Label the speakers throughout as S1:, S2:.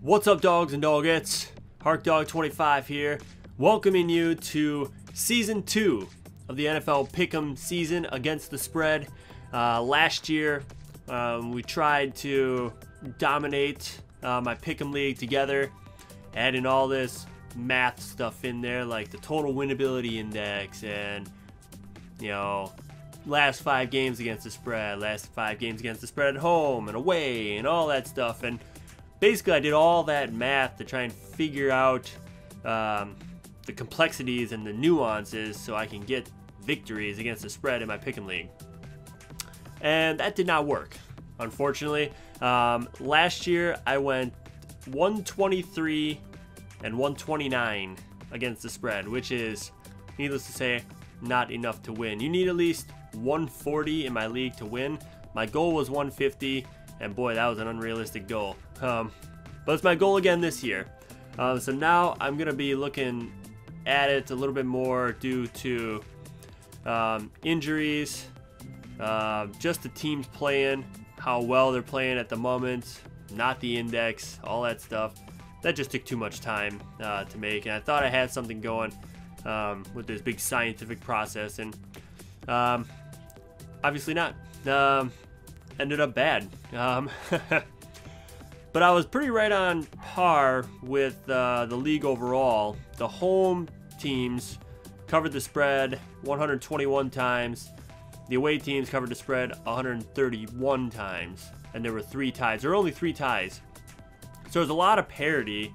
S1: What's up, dogs and dogettes? Harkdawg 25 here, welcoming you to Season 2 of the NFL Pickem season against the spread. Last year, we tried to dominate my Pickem league together, adding all this math stuff in there, like the total winnability index and, you know, last 5 games against the spread, last 5 games against the spread at home and away and all that stuff. And basically I did all that math to try and figure out the complexities and the nuances so I can get victories against the spread in my Pickem league. And that did not work, unfortunately. Last year I went 123 and 129 against the spread, which is, needless to say, not enough to win. You need at least 140 in my league to win. My goal was 150, and boy, that was an unrealistic goal. But it's my goal again this year. So now I'm gonna be looking at it a little bit more due to injuries, just the teams playing, how well they're playing at the moment, not the index, all that stuff. That just took too much time to make, and I thought I had something going with this big scientific process, and obviously not. Ended up bad. But I was pretty right on par with the league overall. The home teams covered the spread 121 times. The away teams covered the spread 131 times. And there were 3 ties. There were only 3 ties. So there's a lot of parity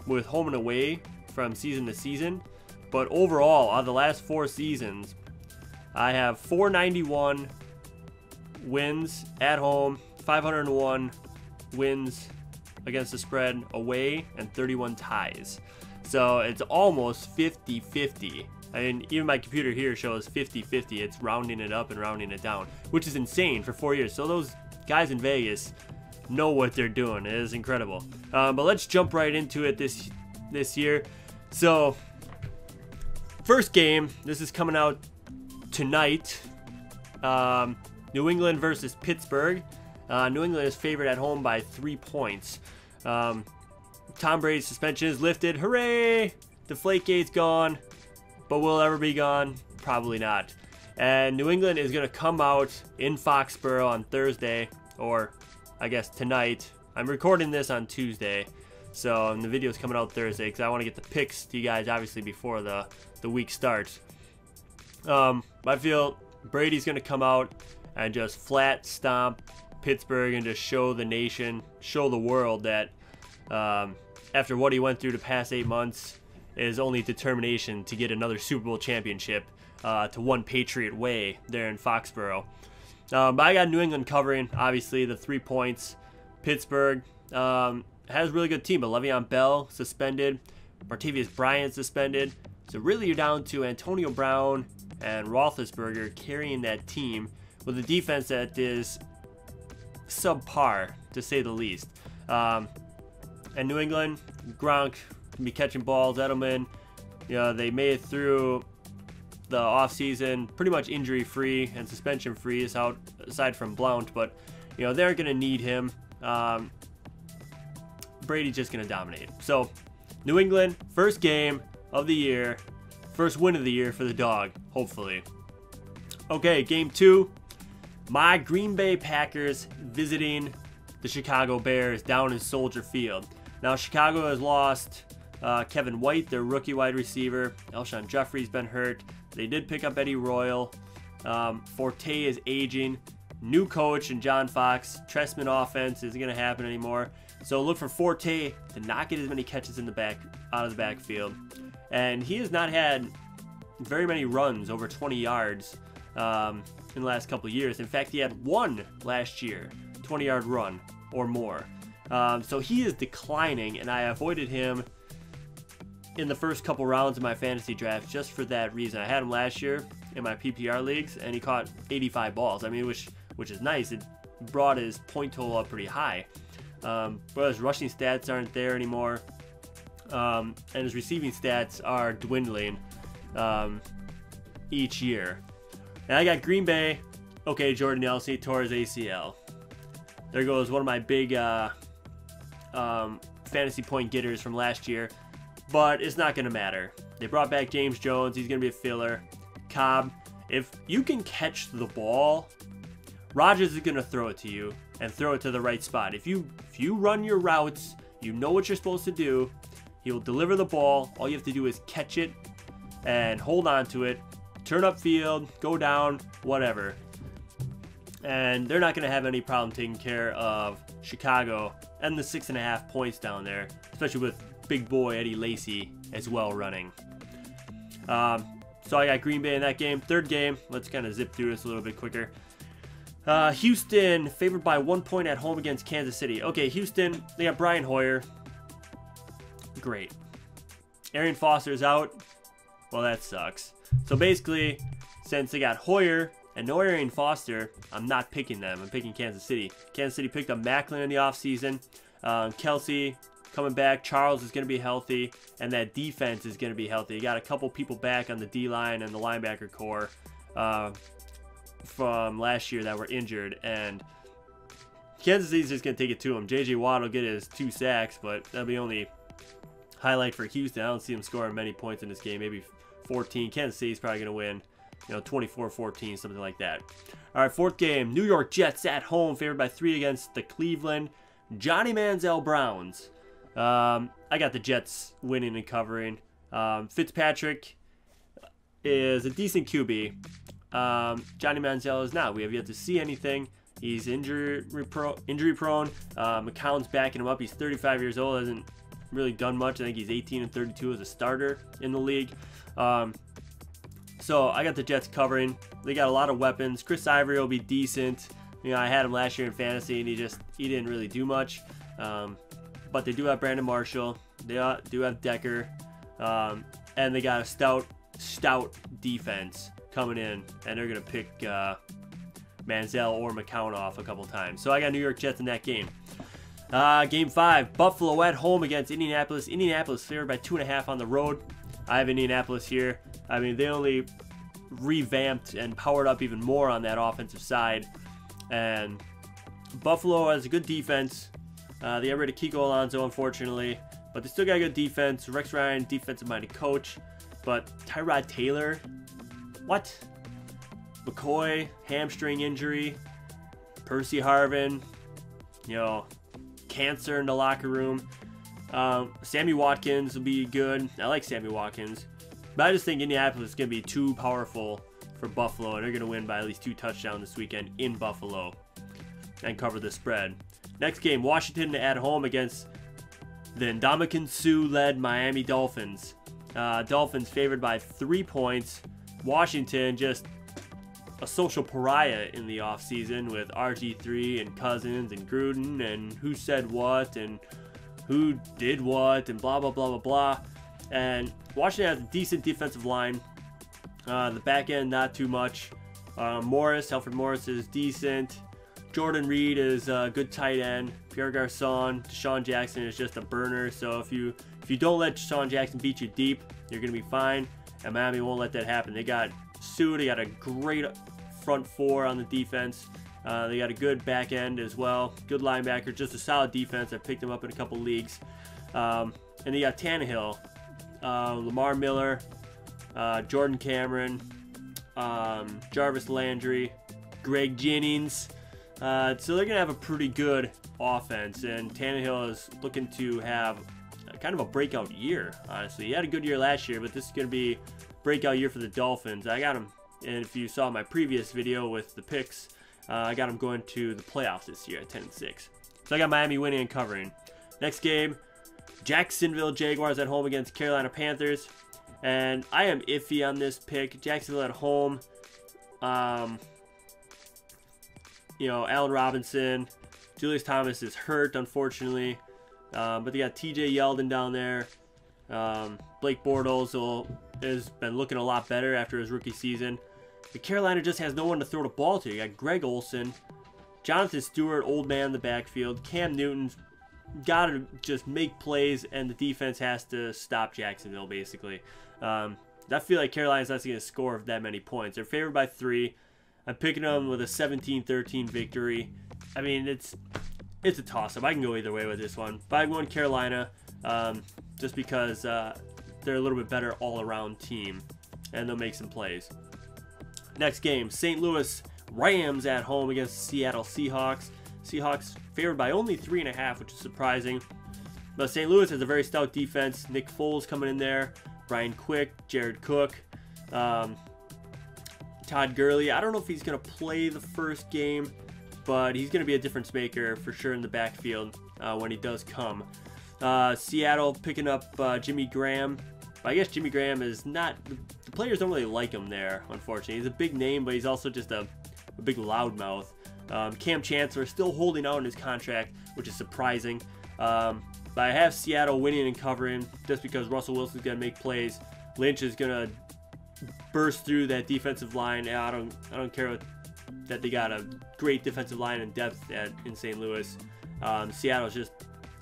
S1: with home and away from season to season. But overall, out of the last 4 seasons, I have 491 wins at home, 501 wins against the spread away, and 31 ties. So it's almost 50-50. I mean, even my computer here shows 50-50. It's rounding it up and rounding it down, which is insane for 4 years. So those guys in Vegas know what they're doing. It is incredible. But let's jump right into it this year. So first game, this is coming out tonight. New England versus Pittsburgh. New England is favored at home by 3 points. Tom Brady's suspension is lifted. Hooray! Deflategate's gone. But will it ever be gone? Probably not. And New England is going to come out in Foxborough on Thursday, or I guess tonight. I'm recording this on Tuesday, so the video's coming out Thursday because I want to get the picks to you guys obviously before the week starts. I feel Brady's going to come out and just flat stomp Pittsburgh and just show the nation, show the world that after what he went through the past 8 months, is only determination to get another Super Bowl championship to one Patriot way there in Foxborough. But I got New England covering, obviously, the 3 points. Pittsburgh has a really good team, but Le'Veon Bell suspended, Martavis Bryant suspended. So really you're down to Antonio Brown and Roethlisberger carrying that team with a defense that is subpar, to say the least. And New England, Gronk can be catching balls. Edelman, you know, they made it through the offseason pretty much injury-free and suspension-free, aside from Blount, but you know, they aren't going to need him. Brady's just going to dominate. So, New England, first game of the year, first win of the year for the dog, hopefully. Okay, game 2. My Green Bay Packers visiting the Chicago Bears down in Soldier Field. Now, Chicago has lost Kevin White, their rookie wide receiver. Alshon Jeffrey's been hurt. They did pick up Eddie Royal. Forte is aging. New coach and John Fox. Trestman offense isn't going to happen anymore. So look for Forte to not get as many catches in the back, out of the backfield. And he has not had very many runs over 20 yards in the last couple of years. In fact, he had 1 last year, 20-yard run or more. So he is declining, and I avoided him in the first couple rounds of my fantasy draft just for that reason. I had him last year in my PPR leagues, and he caught 85 balls. I mean, which is nice. It brought his point total up pretty high. But his rushing stats aren't there anymore, and his receiving stats are dwindling each year. And I got Green Bay. Okay, Jordan Nelson tore his ACL. There goes one of my big fantasy point getters from last year, but it's not going to matter. They brought back James Jones. He's going to be a filler. Cobb, if you can catch the ball, Rodgers is going to throw it to you and throw it to the right spot. If you run your routes, you know what you're supposed to do. He will deliver the ball. All you have to do is catch it and hold on to it. Turn upfield, go down, whatever. And they're not going to have any problem taking care of Chicago and the 6.5 points down there, especially with big boy Eddie Lacy as well running. So I got Green Bay in that game. Third game, let's kind of zip through this a little bit quicker. Houston favored by 1 point at home against Kansas City. Okay, Houston, they got Brian Hoyer. Great. Arian Foster's out. Well, that sucks. So basically, since they got Hoyer and no Arian Foster, I'm not picking them. I'm picking Kansas City. Kansas City picked up Macklin in the offseason. Kelsey coming back. Charles is going to be healthy. And that defense is going to be healthy. You got a couple people back on the D-line and the linebacker core from last year that were injured. And Kansas City's just going to take it to him. J.J. Watt will get his 2 sacks, but that'll be only highlight for Houston. I don't see him scoring many points in this game. Maybe 14. Kansas City's probably going to win, 24-14, something like that. All right, fourth game. New York Jets at home, favored by 3 against the Cleveland Johnny Manziel Browns. I got the Jets winning and covering. Fitzpatrick is a decent QB. Johnny Manziel is not. We have yet to see anything. He's injury prone. McCown's backing him up. He's 35 years old. Hasn't really done much. I think he's 18-32 as a starter in the league. So I got the Jets covering. They got a lot of weapons. Chris Ivory will be decent. I had him last year in fantasy, and he didn't really do much. But they do have Brandon Marshall. They do have Decker, and they got a stout defense coming in, and they're gonna pick Manziel or McCown off a couple times. So I got New York Jets in that game. Game 5, Buffalo at home against Indianapolis. Indianapolis favored by 2.5 on the road. I have Indianapolis here. I mean, they only revamped and powered up even more on that offensive side. And Buffalo has a good defense. They got rid of Kiko Alonso, unfortunately. But they still got a good defense. Rex Ryan, defensive-minded coach. But Tyrod Taylor, what? McCoy, hamstring injury. Percy Harvin, cancer in the locker room. Sammy Watkins will be good. I like Sammy Watkins. But I just think Indianapolis is going to be too powerful for Buffalo, and they're going to win by at least 2 touchdowns this weekend in Buffalo and cover the spread. Next game, Washington at home against the Ndamukong Suh-led Miami Dolphins. Dolphins favored by 3 points. Washington just a social pariah in the offseason with RG3 and Cousins and Gruden and who said what and who did what and blah, blah, blah, blah, blah. And Washington has a decent defensive line. The back end, not too much. Alfred Morris is decent. Jordan Reed is a good tight end. Pierre Garçon, Deshaun Jackson is just a burner. So if you don't let Deshaun Jackson beat you deep, you're going to be fine. And Miami won't let that happen. They got Sue. They got a great front 4 on the defense. They got a good back end as well. Good linebacker. Just a solid defense. I picked them up in a couple leagues. And they got Tannehill, Lamar Miller, Jordan Cameron, Jarvis Landry, Greg Jennings. So they're going to have a pretty good offense. And Tannehill is looking to have kind of a breakout year, honestly. He had a good year last year, but this is going to be a breakout year for the Dolphins. I got him, and if you saw my previous video with the picks, I got him going to the playoffs this year at 10-6. So I got Miami winning and covering. Next game, Jacksonville Jaguars at home against Carolina Panthers. And I am iffy on this pick. Jacksonville at home. Allen Robinson. Julius Thomas is hurt, unfortunately. But they got TJ Yeldon down there. Blake Bortles has been looking a lot better after his rookie season. But Carolina just has no one to throw the ball to. You got Greg Olsen, Jonathan Stewart, old man in the backfield. Cam Newton's got to just make plays, and the defense has to stop Jacksonville, basically. I feel like Carolina's not going to score that many points. They're favored by 3. I'm picking them with a 17-13 victory. I mean, it's it's a toss-up. I can go either way with this one. But I'm going Carolina, just because they're a little bit better all-around team, and they'll make some plays. Next game, St. Louis Rams at home against Seattle Seahawks. Seahawks favored by only 3.5, which is surprising. But St. Louis has a very stout defense. Nick Foles coming in there, Brian Quick, Jared Cook, Todd Gurley. I don't know if he's going to play the first game, but he's going to be a difference maker for sure in the backfield when he does come. Seattle picking up Jimmy Graham. I guess Jimmy Graham is not... The players don't really like him there, unfortunately. He's a big name, but he's also just a big loudmouth. Cam Chancellor still holding out on his contract, which is surprising. But I have Seattle winning and covering just because Russell Wilson's going to make plays. Lynch is going to burst through that defensive line. I don't care that they got a great defensive line and depth in St. Louis. Seattle's just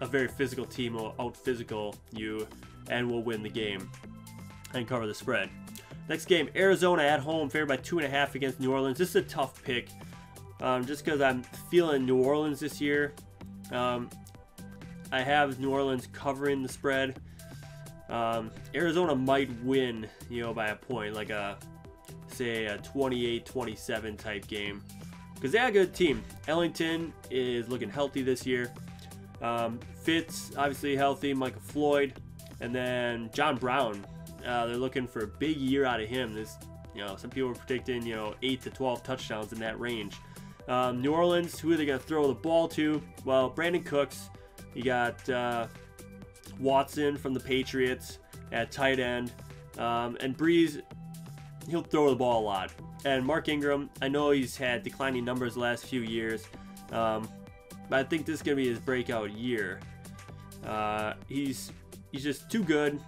S1: a very physical team, will out-physical you and will win the game and cover the spread. Next game, Arizona at home, favored by 2.5 against New Orleans. This is a tough pick, just because I'm feeling New Orleans this year. I have New Orleans covering the spread. Arizona might win, by a point, like say a 28-27 type game, because they have a good team. Ellington is looking healthy this year. Fitz obviously healthy. Michael Floyd, and then John Brown. They're looking for a big year out of him. Some people are predicting 8 to 12 touchdowns in that range. New Orleans, who are they going to throw the ball to? Well, Brandon Cooks. You got Watson from the Patriots at tight end, and Breeze, he'll throw the ball a lot. And Mark Ingram, I know he's had declining numbers the last few years, but I think this is going to be his breakout year. He's just too good,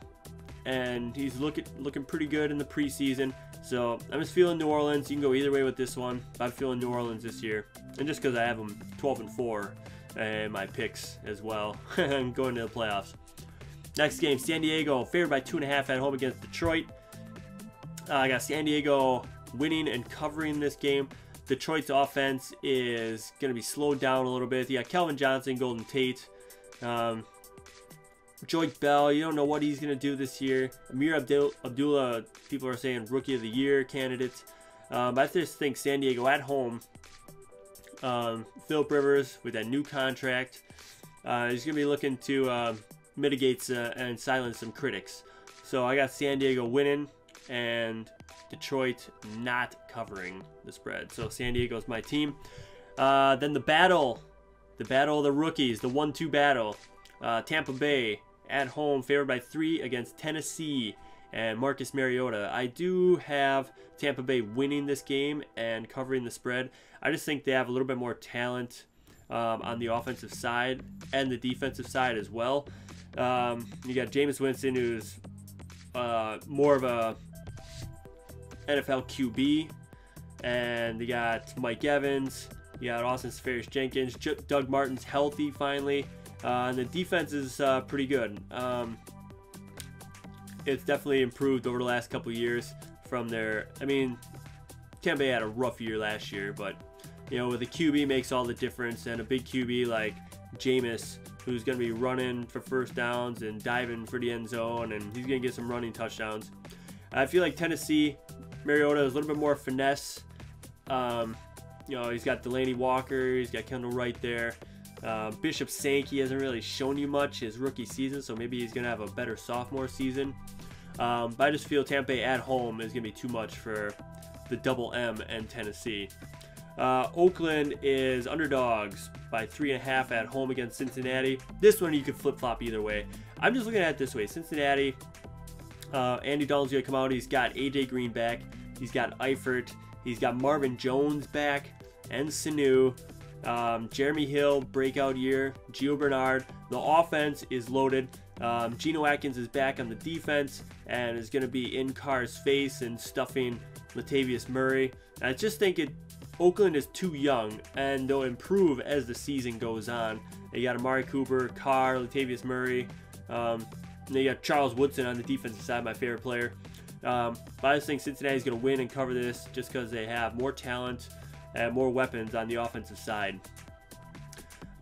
S1: and he's looking pretty good in the preseason. So I'm just feeling New Orleans. You can go either way with this one. I'm feeling New Orleans this year, and just because I have them 12-4 in my picks as well, and going to the playoffs. Next game, San Diego favored by 2.5 at home against Detroit. I got San Diego winning and covering this game. Detroit's offense is going to be slowed down a little bit. You got Calvin Johnson, Golden Tate. Joyke Bell, you don't know what he's going to do this year. Amir Abdullah, people are saying Rookie of the Year candidate. I just think San Diego at home. Phillip Rivers with that new contract. He's going to be looking to mitigate and silence some critics. So I got San Diego winning and Detroit not covering the spread. So San Diego's my team. Then the battle of the rookies, the 1-2 battle. Tampa Bay at home, favored by 3 against Tennessee and Marcus Mariota. I do have Tampa Bay winning this game and covering the spread. I just think they have a little bit more talent on the offensive side and the defensive side as well. You got Jameis Winston, who's more of a NFL QB, and you got Mike Evans, you got Austin Seferius-Jenkins, Doug Martin's healthy finally, and the defense is pretty good. It's definitely improved over the last couple years from their, Tampa Bay had a rough year last year, but with the QB makes all the difference, and a big QB like Jameis, who's going to be running for first downs and diving for the end zone, and he's going to get some running touchdowns. I feel like Tennessee, Mariota is a little bit more finesse. He's got Delaney Walker, he's got Kendall Wright there. Bishop Sankey hasn't really shown you much his rookie season, so maybe he's going to have a better sophomore season. But I just feel Tampa Bay at home is going to be too much for the Double M and Tennessee. Oakland is underdogs by 3.5 at home against Cincinnati. This one you could flip-flop either way. I'm just looking at it this way. Cincinnati, Andy Dalton's going to come out. He's got A.J. Green back. He's got Eifert. He's got Marvin Jones back and Sanu. Jeremy Hill, breakout year. Gio Bernard. The offense is loaded. Geno Atkins is back on the defense and is going to be in Carr's face and stuffing Latavius Murray. I just think Oakland is too young, and they'll improve as the season goes on. You got Amari Cooper, Carr, Latavius Murray. And you got Charles Woodson on the defensive side, my favorite player. But I just think Cincinnati's going to win and cover this just because they have more talent and more weapons on the offensive side.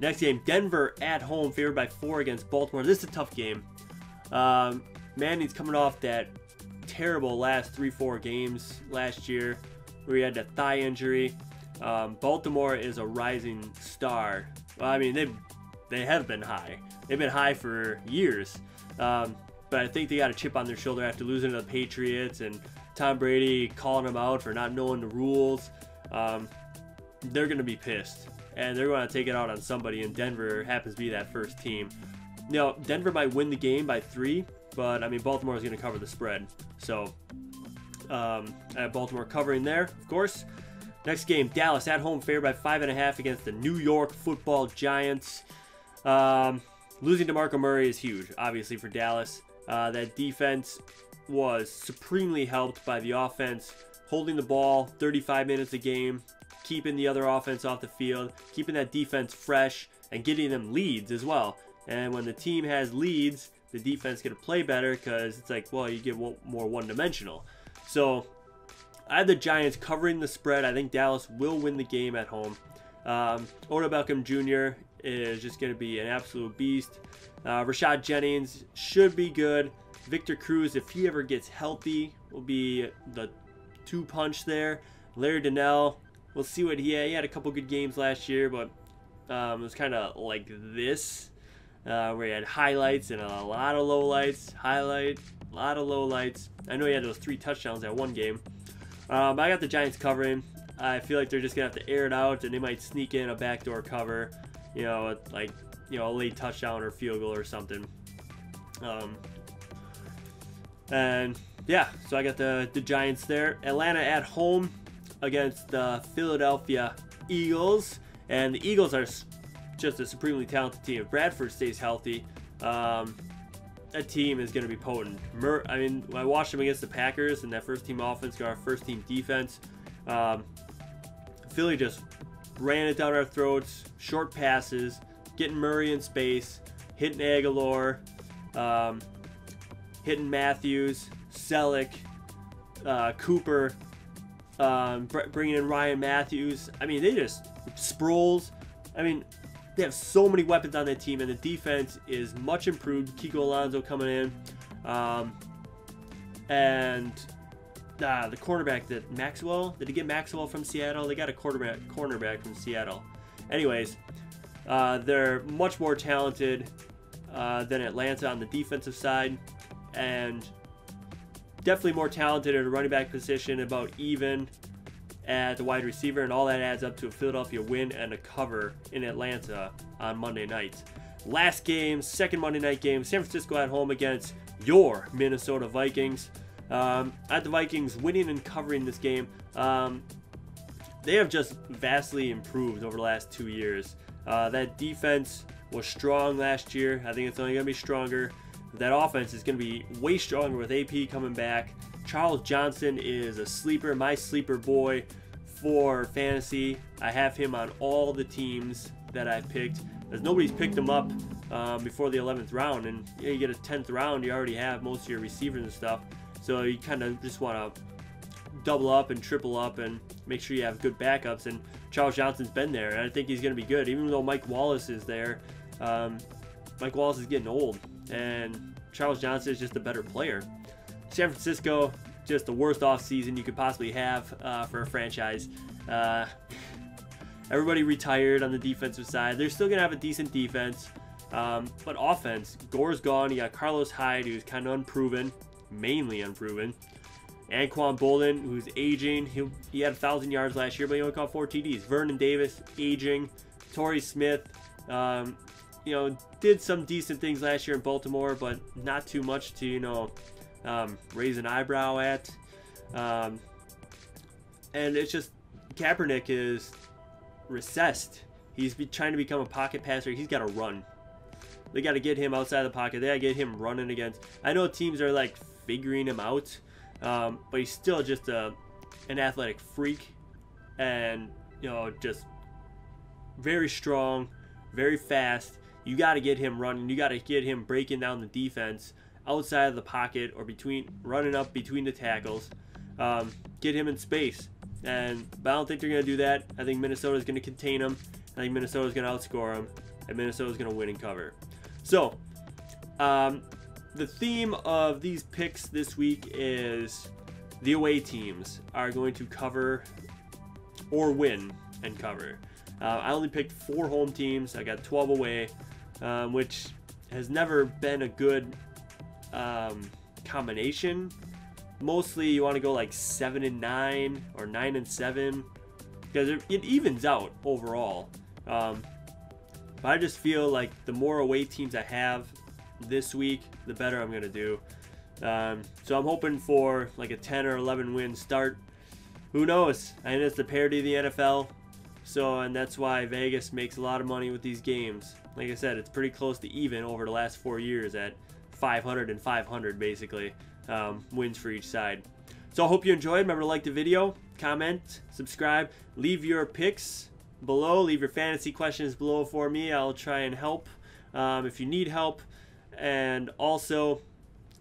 S1: Next game, Denver at home, favored by 4 against Baltimore. This is a tough game. Manning's coming off that terrible last 3-4 games last year where he had that thigh injury. Baltimore is a rising star. Well, I mean, they have been high. They've been high for years. But I think they got a chip on their shoulder after losing to the Patriots and Tom Brady calling them out for not knowing the rules. They're going to be pissed. And they're going to take it out on somebody, and Denver happens to be that first team. Now, Denver might win the game by 3, but, I mean, Baltimore is going to cover the spread. So, I have Baltimore covering there, of course. Next game, Dallas at home, favored by 5.5 against the New York Football Giants. Losing DeMarco Murray is huge, obviously, for Dallas. That defense was supremely helped by the offense, holding the ball 35 minutes a game, keeping the other offense off the field, keeping that defense fresh, and getting them leads as well. And when the team has leads, the defense going to play better because it's like, well, you get more one-dimensional. So I have the Giants covering the spread. I think Dallas will win the game at home. Odell Beckham Jr. is just going to be an absolute beast. Rashad Jennings should be good. Victor Cruz, if he ever gets healthy, will be the 2-punch there. Larry Donnell, we'll see what he had a couple good games last year, but it was kind of like this, where he had highlights and a lot of lowlights. Highlight, a lot of lowlights. I know he had those 3 touchdowns that one game. But I got the Giants covering. I feel like they're just going to have to air it out, and they might sneak in a backdoor cover, like, a late touchdown or field goal or something. And, yeah, so I got the Giants there. Atlanta at home against the Philadelphia Eagles. And the Eagles are just a supremely talented team. If Bradford stays healthy, that team is going to be potent. I mean, when I watched them against the Packers and that first-team offense got our first-team defense, Philly just ran it down our throats, short passes, getting Murray in space, hitting Aguilar, hitting Matthews, Selleck, Cooper, bringing in Ryan Matthews. I mean, they just, Sproles. I mean, they have so many weapons on that team, and the defense is much improved. Kiko Alonso coming in. And the cornerback, that Maxwell, did they get Maxwell from Seattle? They got a cornerback from Seattle. Anyways, they're much more talented than Atlanta on the defensive side, and definitely more talented at a running back position, about even at the wide receiver, and all that adds up to a Philadelphia win and a cover in Atlanta on Monday night. Last game, second Monday night game, San Francisco at home against your Minnesota Vikings. At the Vikings winning and covering this game, they have just vastly improved over the last 2 years. That defense was strong last year. I think it's only going to be stronger. That offense is going to be way stronger with AP coming back. Charles Johnson is a sleeper, my sleeper boy for fantasy. I have him on all the teams that I've picked, as nobody's picked him up before the 11th round. And you get a 10th round, you already have most of your receivers and stuff. So you kind of just want to double up and triple up and make sure you have good backups. And Charles Johnson's been there, and I think he's going to be good. Even though Mike Wallace is there, Mike Wallace is getting old, and Charles Johnson is just a better player. San Francisco, just the worst offseason you could possibly have for a franchise. Everybody retired on the defensive side. They're still going to have a decent defense, but offense, Gore's gone. You got Carlos Hyde, who's kind of unproven, mainly unproven. Anquan Bolden, who's aging. He had 1,000 yards last year, but he only caught 4 TDs. Vernon Davis, aging. Torrey Smith, did some decent things last year in Baltimore, but not too much to, raise an eyebrow at. And it's just, Kaepernick is recessed. He's trying to become a pocket passer. He's got to run. They got to get him outside the pocket. They got to get him running against. I know teams are like figuring him out, but he's still just an athletic freak, and just very strong, very fast. You got to get him running. You got to get him breaking down the defense outside of the pocket or running up between the tackles. Get him in space. But I don't think they're going to do that. I think Minnesota is going to contain him. I think Minnesota's going to outscore them, and Minnesota's going to win and cover. So, the theme of these picks this week is the away teams are going to cover or win and cover. I only picked 4 home teams. I got 12 away, which has never been a good combination. Mostly you want to go like 7-9 or 9-7 because it evens out overall. But I just feel like the more away teams I have this week, the better I'm gonna do. So I'm hoping for like a 10 or 11 win start. Who knows? And it's the parity of the NFL. So, and that's why Vegas makes a lot of money with these games. Like I said, it's pretty close to even over the last 4 years at 500 and 500 basically, wins for each side. So I hope you enjoyed. Remember to like the video, comment, subscribe, leave your picks below, leave your fantasy questions below for me. I'll try and help if you need help. And also,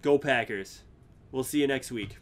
S1: go Packers. We'll see you next week.